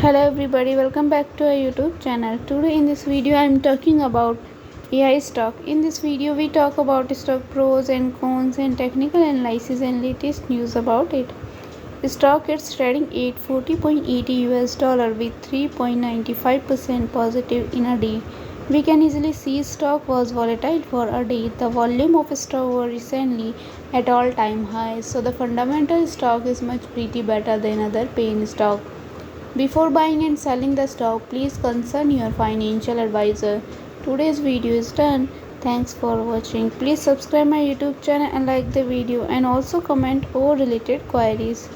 Hello everybody, welcome back to our YouTube channel. Today in this video I am talking about AI stock. In this video we talk about stock pros and cons and technical analysis and latest news about it. The stock is trading at $40.80 with 3.95% positive in a day. We can easily see stock was volatile for a day. The volume of stock was recently at all-time highs, so the fundamental stock is much pretty better than other pain stock. Before buying and selling the stock, please consult your financial advisor. Today's video is done. Thanks for watching. Please subscribe my YouTube channel and like the video and also comment all related queries.